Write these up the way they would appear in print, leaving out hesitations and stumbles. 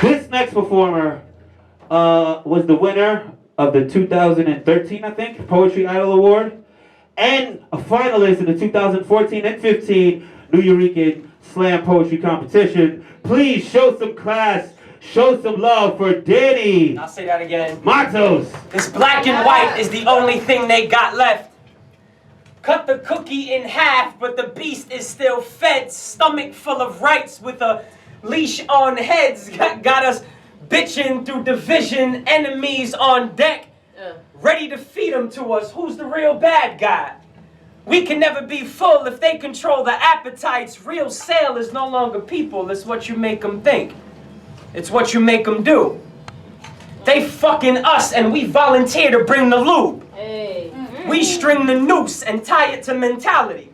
This next performer was the winner of the 2013, I think, Poetry Idol Award, and a finalist in the 2014 and 15 New Yorican Slam Poetry Competition. Please show some class, show some love for Danny. I'll say that again. Matos. This black and white is the only thing they got left. Cut the cookie in half, but the beast is still fed. Stomach full of rights with a leash on heads. Got us bitching through division, enemies on deck. Ready to feed them to us. Who's the real bad guy? We can never be full if they control the appetites. Real sale is no longer people. It's what you make them think. It's what you make them do. They fucking us and we volunteer to bring the loot. Hey. We string the noose and tie it to mentality.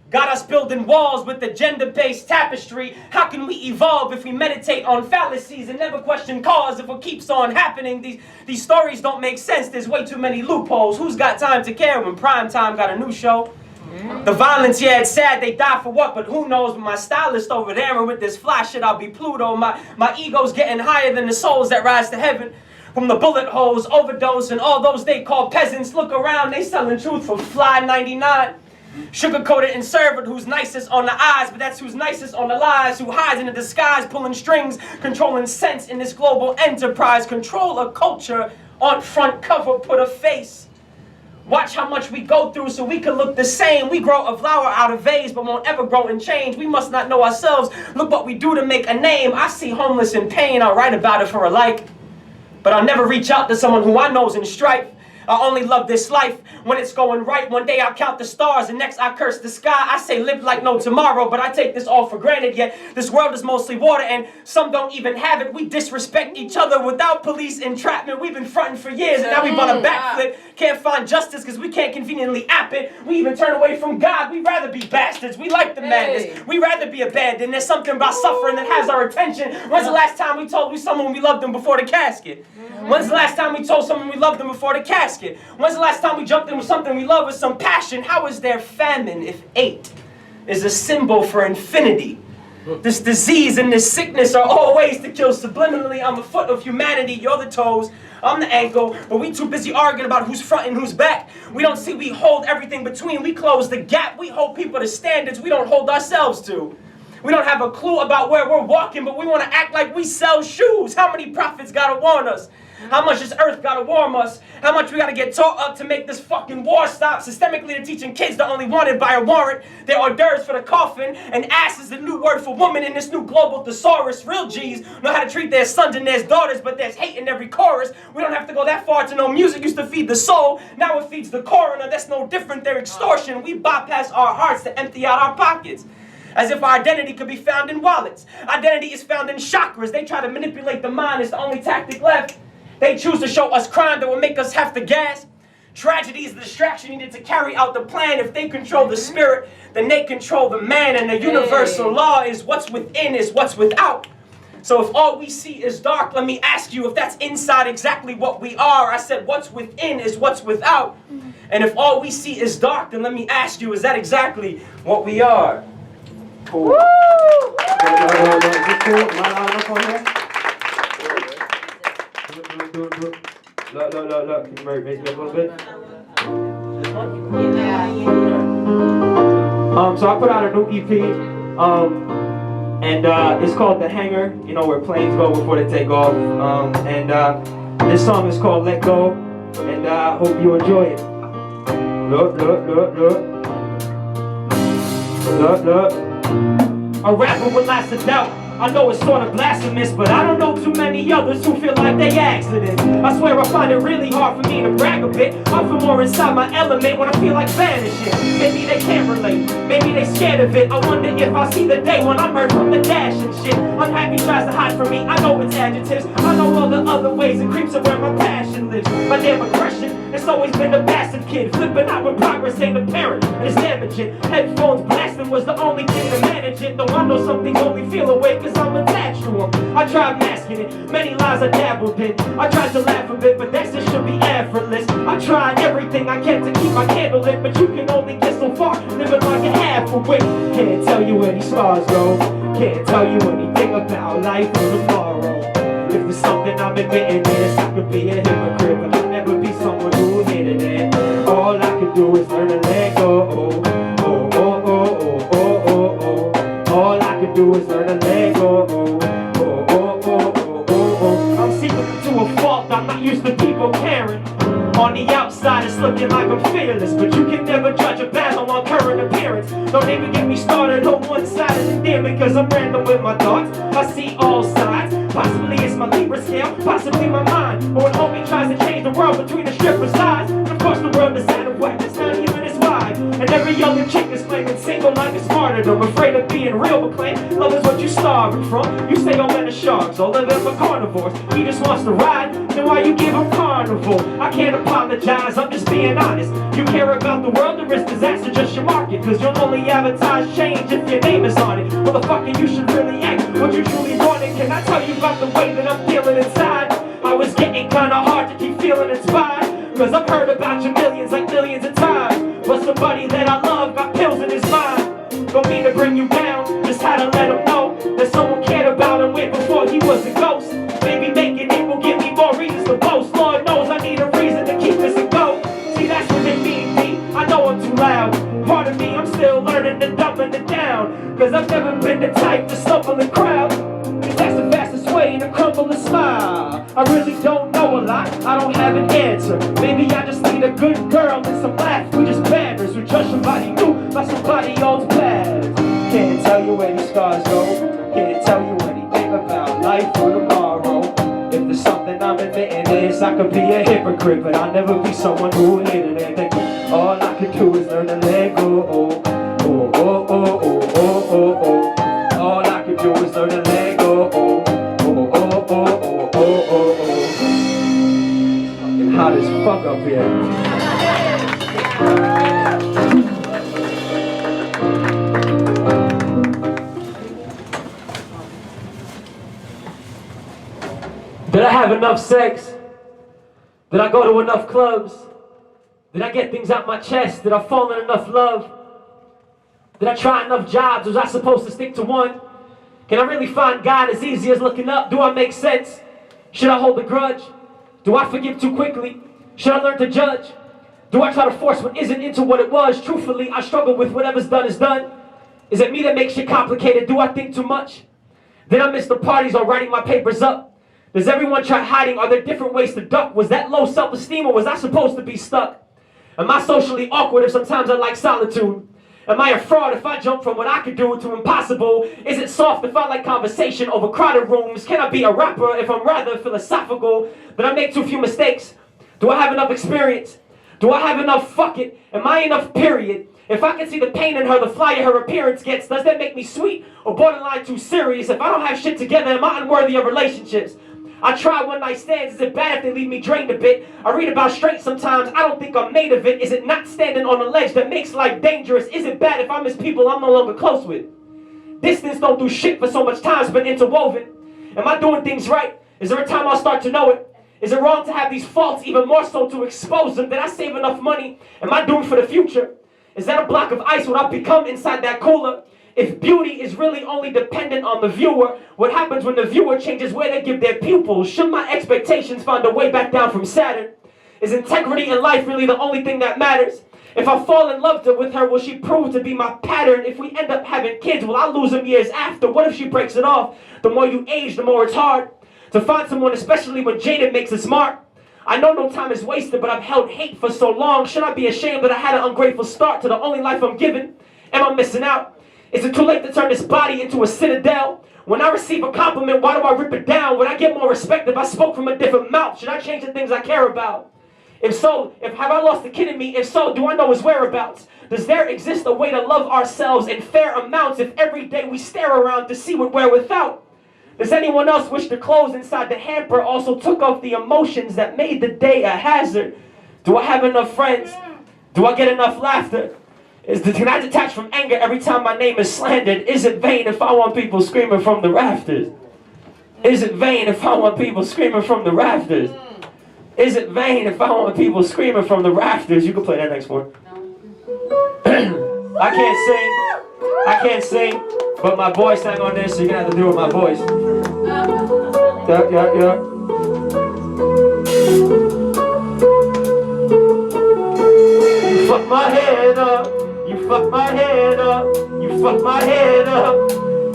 Got us building walls with the gender-based tapestry. How can we evolve if we meditate on fallacies and never question cause if it keeps on happening? These stories don't make sense. There's way too many loopholes. Who's got time to care when prime time got a new show? The violence, yeah, it's sad. They die for what? But who knows? With my stylist over there and with this fly shit, I'll be Pluto. My ego's getting higher than the souls that rise to heaven. From the bullet holes, overdose, and all those they call peasants. Look around, they selling truth for fly 99. Sugar-coated and served, who's nicest on the eyes, but that's who's nicest on the lies, who hides in the disguise, pulling strings, controlling sense in this global enterprise. Control a culture, on front cover, put a face. Watch how much we go through so we can look the same. We grow a flower out of vase, but won't ever grow and change. We must not know ourselves. Look what we do to make a name. I see homeless in pain, I'll write about it for a like. But I'll never reach out to someone who I know's in strife. I only love this life when it's going right. One day I'll count the stars and next I curse the sky. I say live like no tomorrow, but I take this all for granted. Yet this world is mostly water and some don't even have it. We disrespect each other without police entrapment. We've been fronting for years and now we want a backflip. Can't find justice because we can't conveniently app it. We even turn away from God. We'd rather be bastards. We like the madness. We'd rather be abandoned. There's something about suffering that has our attention. When's the last time we told someone we loved them before the casket? When's the last time we told someone we loved them before the casket? When's the last time we jumped in with something we love with some passion? How is there famine if 8 is a symbol for infinity? This disease and this sickness are all ways to kill subliminally. I'm the foot of humanity, you're the toes, I'm the ankle, but we too busy arguing about who's front and who's back. We don't see we hold everything between, we close the gap. We hold people to standards we don't hold ourselves to. We don't have a clue about where we're walking, but we want to act like we sell shoes. How many prophets gotta warn us? How much this earth gotta warm us? How much we gotta get taught up to make this fucking war stop? Systemically, they're teaching kids they're only wanted by a warrant. They're hors d'oeuvres for the coffin, and ass is the new word for woman in this new global thesaurus. Real G's know how to treat their sons and their daughters, but there's hate in every chorus. We don't have to go that far to know music used to feed the soul. Now it feeds the coroner. That's no different. They're extortion. We bypass our hearts to empty out our pockets. As if our identity could be found in wallets. Identity is found in chakras. They try to manipulate the mind. It's the only tactic left. They choose to show us crime that will make us have to gasp. Tragedy is the distraction needed to carry out the plan. If they control the spirit, then they control the man. And the universal law is what's within is what's without. So if all we see is dark, let me ask you if that's inside exactly what we are. I said what's within is what's without. And if all we see is dark, then let me ask you, is that exactly what we are? Cool. Woo! Look. Can you raise me up a little bit? So I put out a new EP, and it's called The Hangar, you know, where planes go before they take off. This song is called Let Go, and I hope you enjoy it. Look. A rapper with lots of doubt. I know it's sort of blasphemous, but I don't know too many others who feel like they accidents. I swear I find it really hard for me to brag a bit. I feel more inside my element when I feel like vanishing. Maybe they can't relate, maybe they scared of it. I wonder if I'll see the day when I'm heard from the dash and shit. Unhappy tries to hide from me, I know it's adjectives. I know all the other ways it creeps are where my passion lives. My damn aggression, it's always been the passive kid. Flipping out when progress ain't apparent, and it's damaging. Headphones blasting was the only thing to manage it. Though I know some things only feel away cause I'm attached to them. I tried masking it, many lies I dabbled in. I tried to laugh a bit, but that shit should be effortless. I tried everything I can to keep my candle lit, but you can only get so far, living like a half a wit. Can't tell tell you where these scars go. Can't tell you anything about life or tomorrow. If there's something I'm admitting is I could be a hypocrite, but I'll never be someone who hated it. All I can do is learn to let go. All I can do is learn to let go. I'm secret to a fault, I'm not used to people caring. On the outside it's looking like I'm fearless, but you can never judge a battle on current appearance. Don't even get me started on one side of the deal, because I'm random with my thoughts. I see all sides. Possibly it's my Libra scale, possibly my mind. Or when homie tries to change the world between the stripper's eyes. And of course the world is out of whack, it's not even as wide. And every younger chick is claiming single life is martyrdom. Afraid of being real, but claim love is what you starving from. You say all men are sharks, all of them are carnivores. He just wants to ride, then why you give him carnival? I can't apologize, I'm just being honest. You care about the world, or is disaster just your market? Cause you'll only advertise change if your name is on it. Motherfucker, you should really act what you truly wanted. Can I tell you about the way that I'm feeling inside? I was getting kinda hard to keep feeling inspired, cause I've heard about you millions like millions of times. But somebody that I love got pills in his mind. Don't mean to bring you down, just had to let him know that someone cared about him way before he was a ghost. Maybe making it will give me more reasons to boast. Lord knows I need a reason to keep this and go. See, that's what they mean, D. I know I'm too loud. Part of me, I'm still learning to dumbing it down, cause I've never been the type to stumble the crowd. Cause that's the fastest way to crumble a smile. I really don't know a lot, I don't have an answer. Maybe I just need a good girl and some laughs. We just banners, we judge somebody new by somebody else's past. Can't tell you where these scars go. Can't tell you anything about life or tomorrow. If there's something I'm admitting is I could be a hypocrite, but I'll never be someone who hated anything. All I can do is learn to let go. All I can do is learn to let go. Fucking hot as fuck up here. Did I have enough sex? Did I go to enough clubs? Did I get things out my chest? Did I fall in enough love? Did I try enough jobs? Was I supposed to stick to one? Can I really find God as easy as looking up? Do I make sense? Should I hold a grudge? Do I forgive too quickly? Should I learn to judge? Do I try to force what isn't into what it was? Truthfully, I struggle with whatever's done is done. Is it me that makes shit complicated? Do I think too much? Did I miss the parties or writing my papers up? Does everyone try hiding? Are there different ways to duck? Was that low self-esteem, or was I supposed to be stuck? Am I socially awkward if sometimes I like solitude? Am I a fraud if I jump from what I could do to impossible? Is it soft if I like conversation over crowded rooms? Can I be a rapper if I'm rather philosophical? Did I make too few mistakes? Do I have enough experience? Do I have enough fuck it? Am I enough period? If I can see the pain in her, the flyer her appearance gets, does that make me sweet or borderline too serious? If I don't have shit together, am I unworthy of relationships? I try one night stands, is it bad if they leave me drained a bit? I read about strength sometimes, I don't think I'm made of it. Is it not standing on a ledge that makes life dangerous? Is it bad if I miss people I'm no longer close with? Distance don't do shit for so much time, it's been interwoven. Am I doing things right? Is there a time I'll start to know it? Is it wrong to have these faults, even more so to expose them? Did I save enough money? Am I doomed for the future? Is that a block of ice what I've become inside that cooler? If beauty is really only dependent on the viewer, what happens when the viewer changes where they give their pupils? Should my expectations find a way back down from Saturn? Is integrity in life really the only thing that matters? If I fall in love with her, will she prove to be my pattern? If we end up having kids, will I lose them years after? What if she breaks it off? The more you age, the more it's hard to find someone, especially when Jade makes it smart. I know no time is wasted, but I've held hate for so long. Should I be ashamed that I had an ungrateful start to the only life I'm given? Am I missing out? Is it too late to turn this body into a citadel? When I receive a compliment, why do I rip it down? Would I get more respect if I spoke from a different mouth? Should I change the things I care about? If so, have I lost the kid in me? If so, do I know his whereabouts? Does there exist a way to love ourselves in fair amounts if every day we stare around to see what we're without? Does anyone else wish the clothes inside the hamper also took off the emotions that made the day a hazard? Do I have enough friends? Do I get enough laughter? Can I detach from anger every time my name is slandered? Is it vain if I want people screaming from the rafters? Is it vain if I want people screaming from the rafters? Is it vain if I want people screaming from the rafters? You can play that next one. I can't sing. I can't sing, but my voice sang on this, so you're gonna have to do it with my voice. Yeah. You fuck my head up, you fuck my head up, you fuck my head up.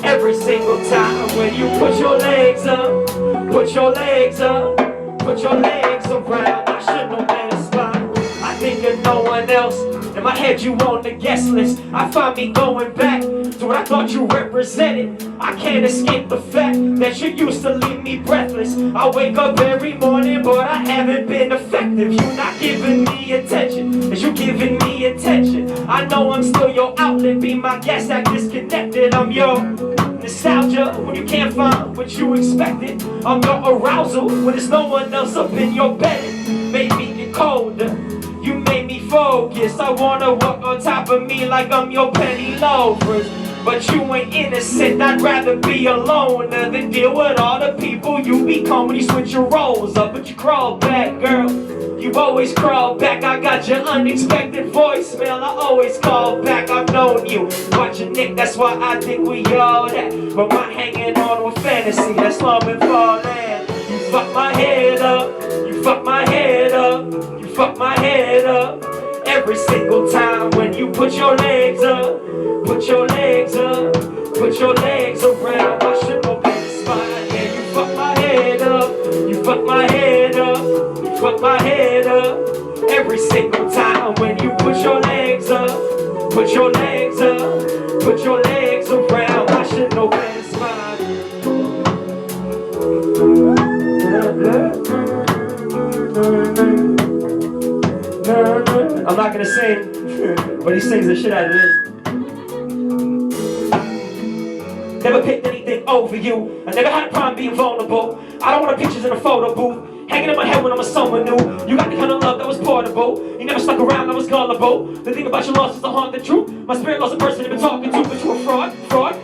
Every single time when you put your legs up, put your legs up, put your legs around. I should know better spot. I think you're no one else. In my head you on the guest list. I find me going back to what I thought you represented. I can't escape the fact that you used to leave me breathless. I wake up every morning but I haven't been effective. You not giving me attention, as you giving me attention. I know I'm still your outlet, be my guest, act disconnected. I'm your nostalgia when you can't find what you expected. I'm your arousal when there's no one else up in your bed. Made me get colder, you made me focus. I wanna walk on top of me like I'm your penny loafers. But you ain't innocent, I'd rather be alone than deal with all the people you become when you switch your roles up. But you crawl back, girl, you always crawl back. I got your unexpected voicemail, I always call back. I've known you, watch your Nick, that's why I think we all that. But my hanging on with fantasy, that's love and falling. You fuck my head up, you fuck my head up, you fuck my head up. Every single time when you put your legs up, put your legs up, put your legs around. I should know better spot. Yeah, you fuck my head up, you fuck my head up, you fuck my head up. Every single time when you put your legs up, put your legs up, put your legs around. I should know better spot. I'm not gonna sing, but he sings the shit out of this. Never picked anything over you. I never had a problem being vulnerable. I don't want pictures in a photo booth hanging in my head when I'm with someone new. You got the kind of love that was portable. You never stuck around, I was gullible. The thing about your loss is the haunt the truth. My spirit lost a person you've been talking to, but you a fraud.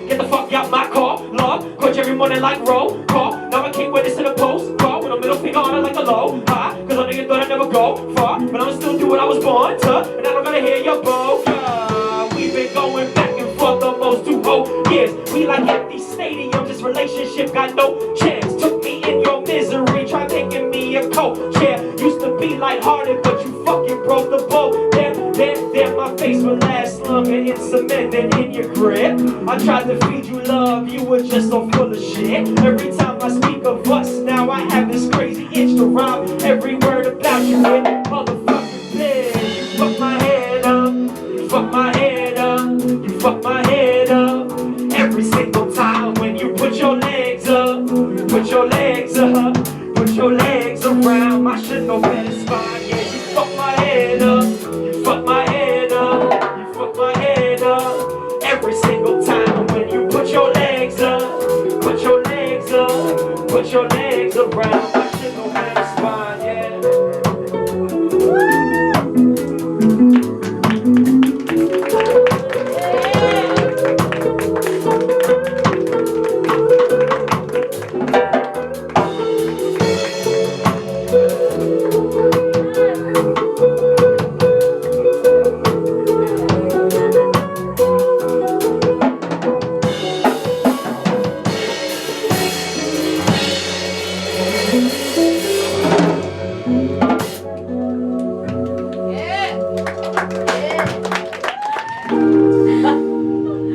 Get the fuck out my car, Lord. Caught you every morning like roll call. Now I can't wait to sit a post call with a middle finger on it like a low high. Cause I know you thought I'd never go far, but I'ma still do what I was born to. And I don't gotta hear your boca. We've been going back and forth almost 2 whole years. We like empty stadiums, this relationship got no chance. Took me in your misery, tried making me a co-chair. Used to be lighthearted, but you fucking broke the boat. Damn, my face will last longer in cement than in your grip. I tried to feed you love, you were just so full of shit. Every time I speak of us, now I have this crazy itch to rhyme every word about you with motherfucking this. You fuck my head up, you fuck my head up, you fuck my head up. Every single time when you put your legs up, put your legs up, put your legs around. I should know better spot. Yeah, you fuck my head up, you fuck my head up, you fuck my head up. Every single time when you put your legs up, put your legs up, put your legs around. I should know better spot. Yeah.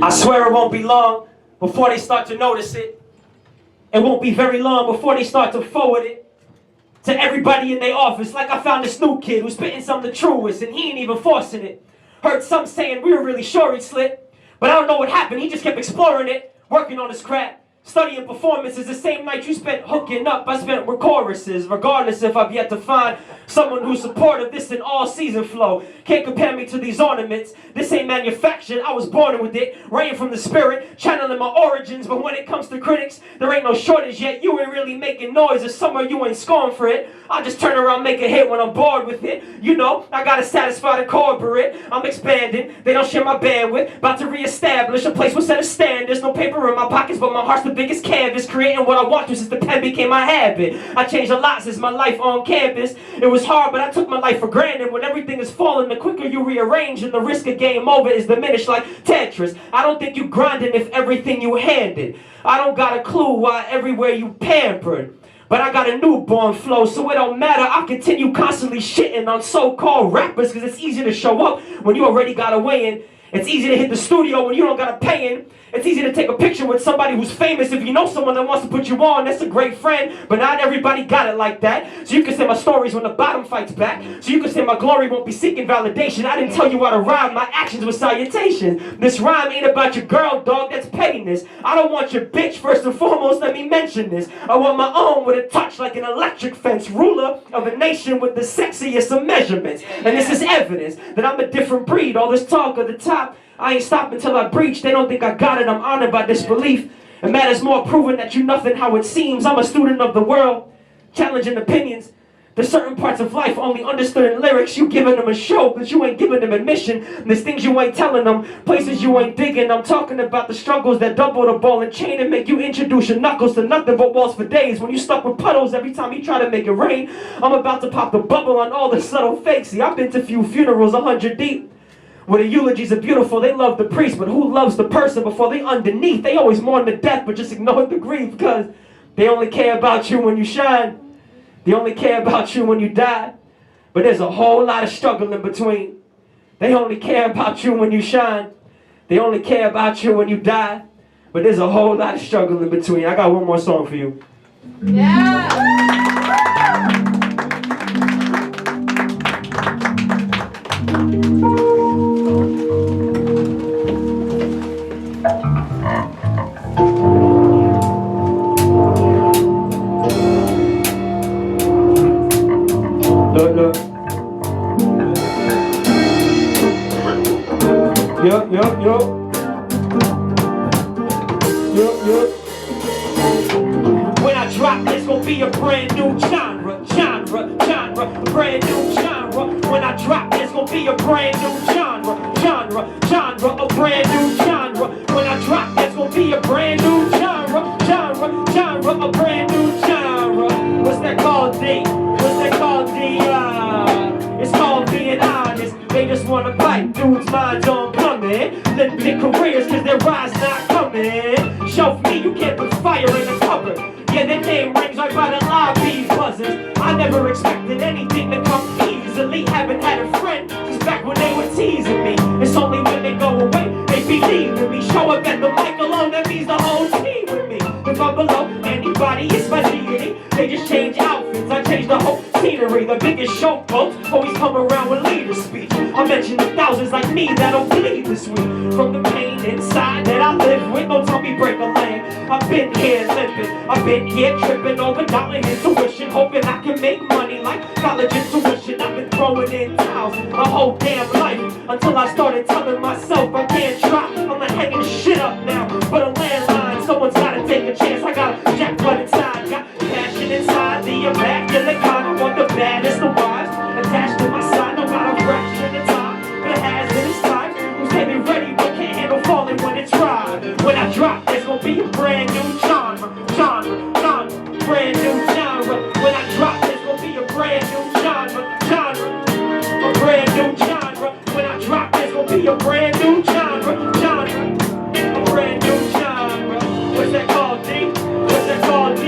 I swear it won't be long before they start to notice it. It won't be very long before they start to forward it to everybody in their office. Like I found this new kid who's spitting some of the truest and he ain't even forcing it. Heard some saying we were really sure he'd slip, but I don't know what happened. He just kept exploring it, working on his craft. Studying performances the same night you spent hooking up, I spent with choruses. Regardless if I've yet to find someone who's supportive, this an all-season flow. Can't compare me to these ornaments. This ain't manufactured, I was born with it. Writing from the spirit, channeling my origins. But when it comes to critics, there ain't no shortage yet. You ain't really making noise, or somewhere you ain't scoring for it. I'll just turn around, make a hit when I'm bored with it. You know, I gotta satisfy the corporate. I'm expanding, they don't share my bandwidth. About to reestablish a place with set of standards. No paper in my pockets, but my heart's the biggest canvas, creating what I want to since the pen became my habit. I changed a lot since my life on campus. It was hard, but I took my life for granted. When everything is falling, the quicker you rearrange and the risk of game over is diminished like Tetris. I don't think you grinding if everything you handed. I don't got a clue why everywhere you pampered. But I got a newborn flow, so it don't matter. I continue constantly shitting on so-called rappers, cause it's easy to show up when you already got a weigh-in. It's easy to hit the studio when you don't got a pay-in. It's easy to take a picture with somebody who's famous. If you know someone that wants to put you on, that's a great friend. But not everybody got it like that. So you can say my stories when the bottom fights back. So you can say my glory won't be seeking validation. I didn't tell you how to rhyme, my actions were salutations. This rhyme ain't about your girl, dog, that's pettiness. I don't want your bitch, first and foremost, let me mention this. I want my own with a touch like an electric fence. Ruler of a nation with the sexiest of measurements. And this is evidence that I'm a different breed. All this talk of the top, I ain't stopping till I breach. They don't think I got it, I'm honored by disbelief. It matters more proving that you nothing how it seems. I'm a student of the world, challenging opinions. There's certain parts of life only understood in lyrics. You giving them a show, but you ain't giving them admission. There's things you ain't telling them, places you ain't digging. I'm talking about the struggles that double the ball and chain and make you introduce your knuckles to nothing but walls for days. When you stuck with puddles every time you try to make it rain. I'm about to pop the bubble on all the subtle fakes. See, I've been to few funerals 100 deep. Where the eulogies are beautiful, they love the priest, but who loves the person before they underneath? They always mourn the death, but just ignore the grief, because they only care about you when you shine. They only care about you when you die. But there's a whole lot of struggle in between. They only care about you when you shine. They only care about you when you die. But there's a whole lot of struggle in between. I got one more song for you. Yeah! Look. Yup. When I drop, there's gonna be a brand new genre, a brand new genre. When I drop, there's gonna be a brand new genre, a brand new genre. When I drop, there's gonna be a brand new genre, a brand new genre. What's that called, D? It's called being honest. They just wanna bite dudes' minds on plumbing. Limited careers cause their rise not coming. Show me you can't put fire in a cupboard. Yeah, their name rings right by the lobby buzzers. I never expected anything to come easily. Haven't had a friend since back when they were teasing me. It's only when they go away they believe in me. Show up at the mic alone, that means the whole team with me. If I'm below anybody, it's my deity. They just change outfits, I change the whole scenery. The biggest showboats always come around with leader speech. I mention the thousands like me that'll bleed this week. From the pain inside that I live with, don't tell me break a leg. I've been here limping, I've been here tripping over doubting intuition, hoping I can make money like college intuition. I've been throwing in towels my whole damn life until I started telling myself I can't try. I'm not hanging shit up now, but a landline. Someone's gotta take a chance. I got a jackpot inside, got passion inside, the immaculate kind. I want the baddest of wives attached to my side. No matter fraction of time, but it has in its time. Who's maybe ready but can't handle falling when it's right. When I drop, there's gonna be a brand new genre, brand new genre. When I drop, there's gonna be a brand new genre, a brand new genre. When I drop, there's gonna be a brand new genre, a brand new genre. What's that called, D? What's that called, D?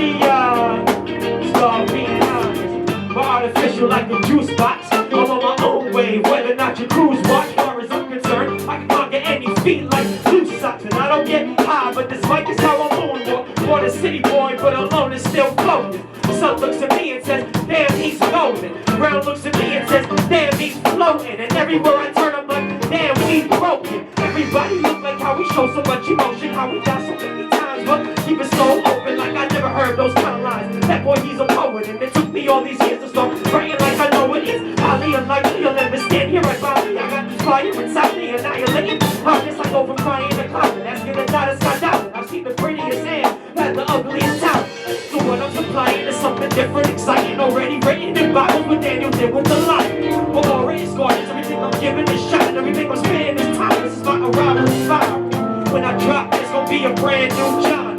It's called being honest. We're artificial like a juice box. I'm on my own wave, whether or not your cruise watch. Far as I'm concerned, I can conquer any feat like loose socks. And I don't get high, but this mic is how I'm moonwalk. Born a city boy, but alone is still floating. Sun looks at me and says, damn, he's golden. Ground looks at me and says, damn, he's floating. And everywhere I turn, I'm like, damn, he's broken. Everybody look like how we show so much emotion, how we die so many times, but keep it so open like I never heard those kind of lines. That boy, he's a poet, and it took me all these years to start writing like I know it is. Highly unlikely you'll ever stand here right by me. I got this fire inside me, annihilating. I'm just like over crying in a closet, asking the goddess God down. I've seen the prettiest hand, had the ugliest talent. So what I'm supplying is something different, exciting, already written in Bibles what Daniel did with the light. Well, already is gorgeous, everything I'm giving is shot, and everything I'm spitting is timeless. This is my arrival fire. When I drop, there's gonna be a brand new genre,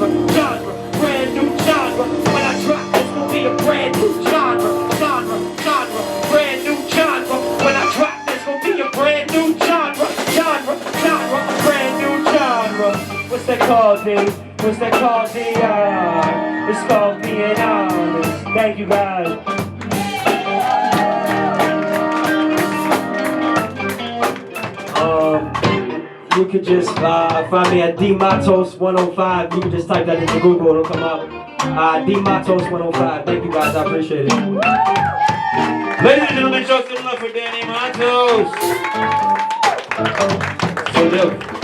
genre, genre, brand new genre. When I drop, it's gonna be a brand new genre, genre, genre, brand new genre. When I drop, it's gonna be a brand new genre, genre, genre, a brand new genre. What's that called, D? What's that called, D? It's called being honest. Thank you, guys. You could just find me at Matos 105. You can just type that into Google, it'll come up. Matos 105. Thank you guys, I appreciate it. Ladies and gentlemen, show some love for Danny Matos. So live.